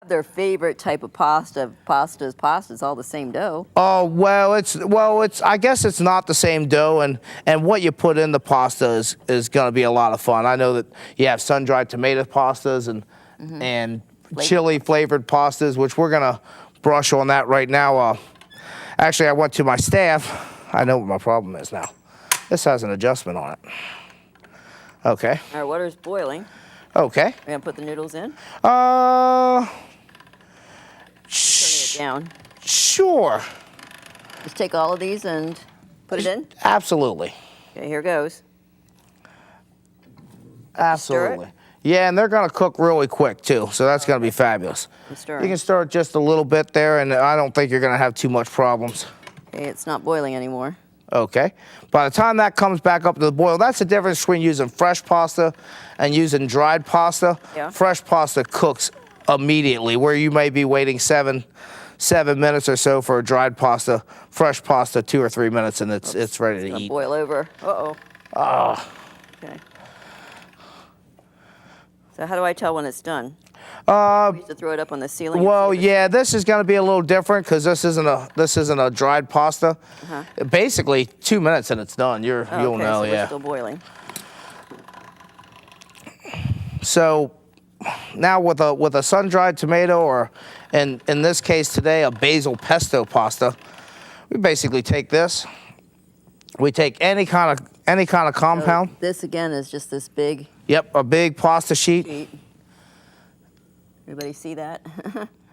Their favorite type of pasta. Pasta's all the same dough. Oh, it's I guess it's not the same dough, and what you put in the pasta is going to be a lot of fun. I know that you have sun-dried tomato pastas and chili flavored pastas, which we're going to brush on that right now. Actually, I went to my staff. I know what my problem is now. This has an adjustment on it. Okay. Our water's boiling. Okay. We're gonna put the noodles in. Turning it down. Sure. Just take all of these and put it in. Absolutely. Okay, here goes. Absolutely. Yeah, and they're going to cook really quick, too, so that's going to be fabulous. You can stir it just a little bit there, and I don't think you're going to have too much problems. Okay, it's not boiling anymore. Okay. By the time that comes back up to the boil, that's the difference between using fresh pasta and using dried pasta. Yeah. Fresh pasta cooks immediately, where you may be waiting seven minutes or so for a dried pasta. Fresh pasta, 2 or 3 minutes, and it's ready to eat. Boil over. Uh-oh. Okay. So how do I tell when it's done? We used to throw it up on the ceiling. Well, yeah, this is going to be a little different because this isn't a dried pasta. Basically, 2 minutes and it's done. You'll know, so yeah. We're still boiling. So now with a sun-dried tomato, or in this case today, a basil pesto pasta, we basically take this. We take any kind of compound. So this again is just this big. Yep, a big pasta sheet. Everybody see that?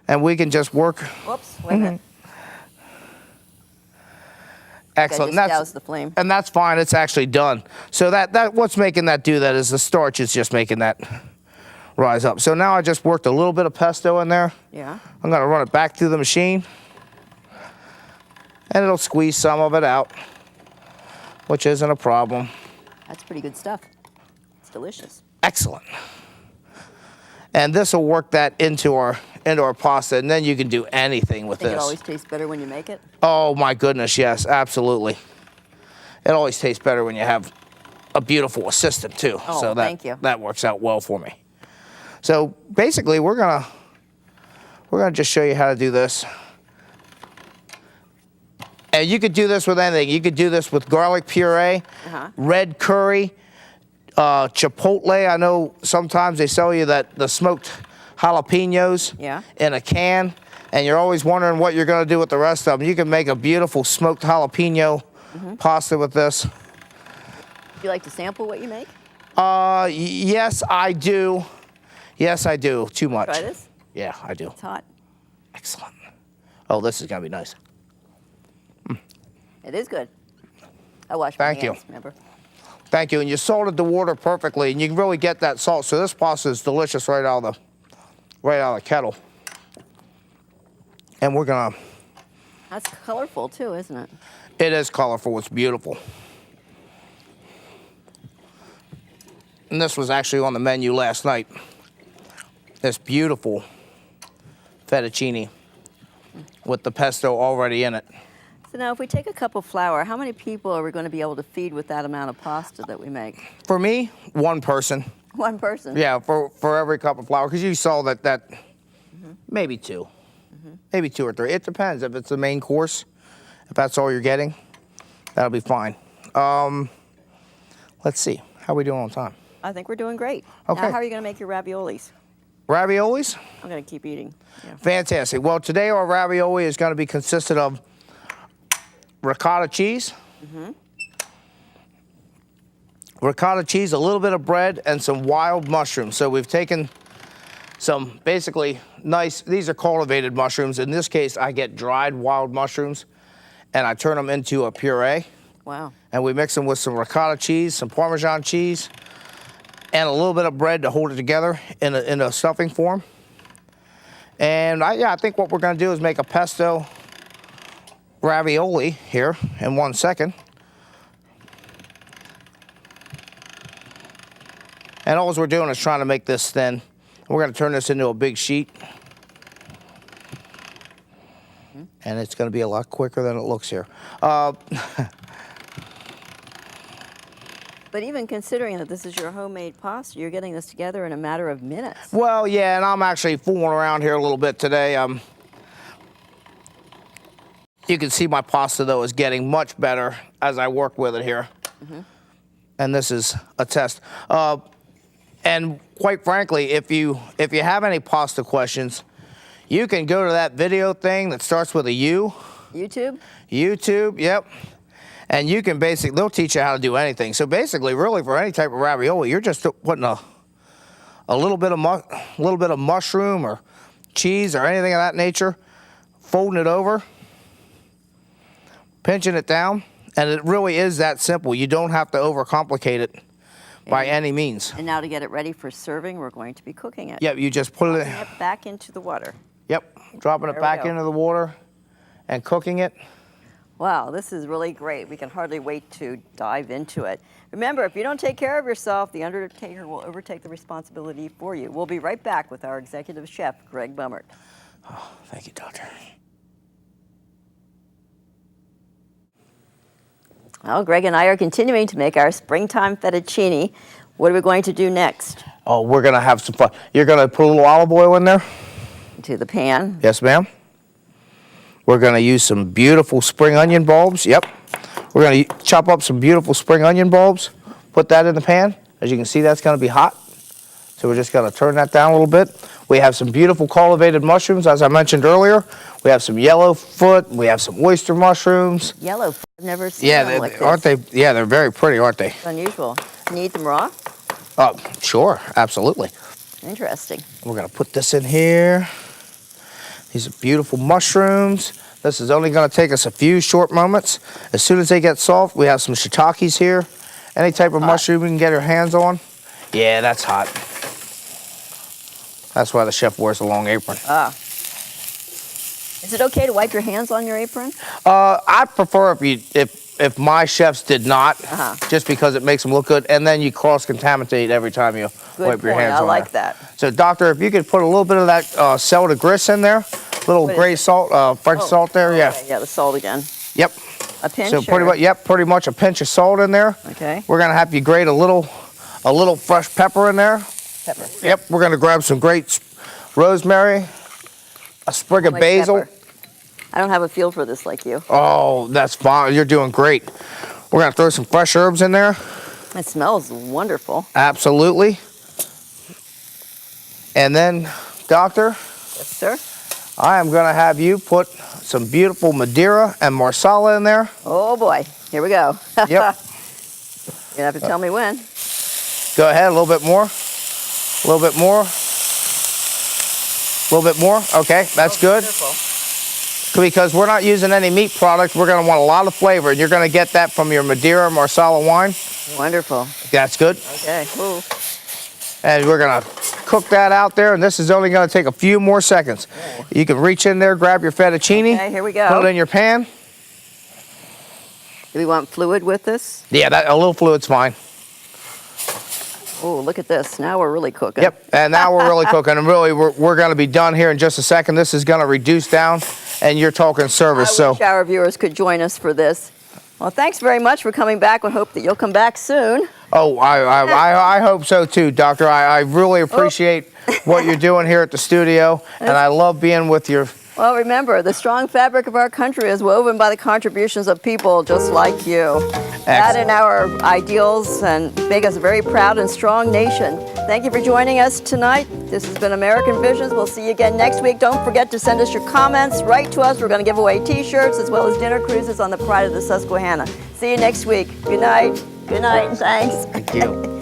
And we can just work. Whoops, wait a minute. Excellent. I just doused the flame. And that's fine. It's actually done. So that what's making that do that is the starch is just making that rise up. So now I just worked a little bit of pesto in there. Yeah. I'm going to run it back through the machine. And it'll squeeze some of it out, which isn't a problem. That's pretty good stuff. It's delicious. Excellent. And this will work that into our pasta, and then you can do anything with I think this. it always tastes better when you make it. Oh my goodness, yes, absolutely. It always tastes better when you have a beautiful assistant too. Oh, so thank you. That works out well for me. So basically, we're gonna just show you how to do this. And you could do this with anything. You could do this with garlic puree, red curry, chipotle. I know sometimes they sell you the smoked jalapenos in a can, and you're always wondering what you're going to do with the rest of them. You can make a beautiful smoked jalapeno pasta with this. Do you like to sample what you make? Yes, I do. Yes, I do. Too much. Try this? Yeah, I do. It's hot. Excellent. Oh, this is going to be nice. It is good. I washed my hands, you. Remember? Thank you. And you salted the water perfectly, and you can really get that salt. So this pasta is delicious right out of the kettle. And we're gonna. That's colorful too, isn't it? It is colorful. It's beautiful. And this was actually on the menu last night. This beautiful fettuccine with the pesto already in it. So now if we take a cup of flour, how many people are we going to be able to feed with that amount of pasta that we make? For me, one person. One person? Yeah, for every cup of flour. Because you saw that maybe two. Maybe 2 or 3. It depends. If it's the main course, if that's all you're getting, that'll be fine. Let's see. How are we doing on time? I think we're doing great. Okay. Now, how are you going to make your raviolis? Raviolis? I'm going to keep eating. Yeah. Fantastic. Well, today our ravioli is going to be consisted of ricotta cheese, ricotta cheese, a little bit of bread, and some wild mushrooms. So we've taken some basically nice, these are cultivated mushrooms. In this case, I get dried wild mushrooms, and I turn them into a puree. Wow. And we mix them with some ricotta cheese, some Parmesan cheese, and a little bit of bread to hold it together in a stuffing form. And I think what we're going to do is make a pesto ravioli here in 1 second. And all we're doing is trying to make this thin. We're going to turn this into a big sheet. And it's going to be a lot quicker than it looks here. But But even considering that this is your homemade pasta, you're getting this together in a matter of minutes. Well, yeah, and I'm actually fooling around here a little bit today. You can see my pasta, though, is getting much better as I work with it here. And this is a test. And quite frankly, if you have any pasta questions, you can go to that video thing that starts with a U. YouTube? YouTube, yep. And you can they'll teach you how to do anything. So basically, really, for any type of ravioli, you're just putting a little bit of mushroom or cheese or anything of that nature, folding it over, pinching it down, and it really is that simple. You don't have to overcomplicate it by any means. And now to get it ready for serving, we're going to be cooking it. Yep, you just put it back into the water. Yep, dropping it back into the water and cooking it. Wow, this is really great. We can hardly wait to dive into it. Remember, if you don't take care of yourself, the undertaker will overtake the responsibility for you. We'll be right back with our executive chef, Greg Mummert. Oh, thank you, Doctor. Well, Greg and I are continuing to make our springtime fettuccine. What are we going to do next? Oh, we're going to have some fun. You're going to put a little olive oil in there? Into the pan. Yes, ma'am. We're going to use some beautiful spring onion bulbs. Yep. We're going to chop up some beautiful spring onion bulbs, put that in the pan. As you can see, that's going to be hot. So we're just going to turn that down a little bit. We have some beautiful cultivated mushrooms, as I mentioned earlier. We have some yellow foot. We have some oyster mushrooms. Yellow foot. I've never seen them like this. Aren't they? Yeah, they're very pretty, aren't they? It's unusual. Can you eat them raw? Sure, absolutely. Interesting. We're going to put this in here. These are beautiful mushrooms. This is only going to take us a few short moments. As soon as they get soft, we have some shiitakes here. Any type of mushroom you can get your hands on. Yeah, that's hot. That's why the chef wears a long apron. Is it okay to wipe your hands on your apron? I prefer if my chefs did not, just because it makes them look good, and then you cross-contaminate every time you wipe your hands on I like that. So, Doctor, if you could put a little bit of that sel de gris in there, little gray salt, French salt there, yeah. Okay, yeah, the salt again. Yep. A pinch. So pretty much a pinch of salt in there. Okay. We're gonna have you grate a little fresh pepper in there. Pepper. Yep. We're gonna grab some great rosemary, a sprig of basil. Pepper. I don't have a feel for this like you. Oh, that's fine. You're doing great. We're gonna throw some fresh herbs in there. It smells wonderful. Absolutely. And then, Doctor. Yes, sir. I am gonna have you put some beautiful Madeira and Marsala in there. Oh boy, here we go. Yep. You're gonna have to tell me when. Go ahead, a little bit more. A little bit more. A little bit more. Okay, that's good. Wonderful. Because we're not using any meat product, we're gonna want a lot of flavor, and you're gonna get that from your Madeira Marsala wine. Wonderful. That's good. Okay. Ooh. And we're gonna cook that out there, and this is only gonna take a few more seconds. You can reach in there, grab your fettuccine. Okay, here we go. Put it in your pan. Do we want fluid with this? Yeah, a little fluid's fine. Oh, look at this. Now we're really cooking. Yep, and now we're really cooking, and really we're gonna be done here in just a second. This is gonna reduce down, and you're talking service. I wish our viewers could join us for this. Well, thanks very much for coming back. We hope that you'll come back soon. Oh, I hope so too, Doctor. I really appreciate what you're doing here at the studio, and I love being with your... Well, remember, the strong fabric of our country is woven by the contributions of people just like you. That and our ideals and make us a very proud and strong nation. Thank you for joining us tonight. This has been American Visions. We'll see you again next week. Don't forget to send us your comments. Write to us. We're going to give away T-shirts as well as dinner cruises on the Pride of the Susquehanna. See you next week. Good night. Good night. Thanks. Thank you.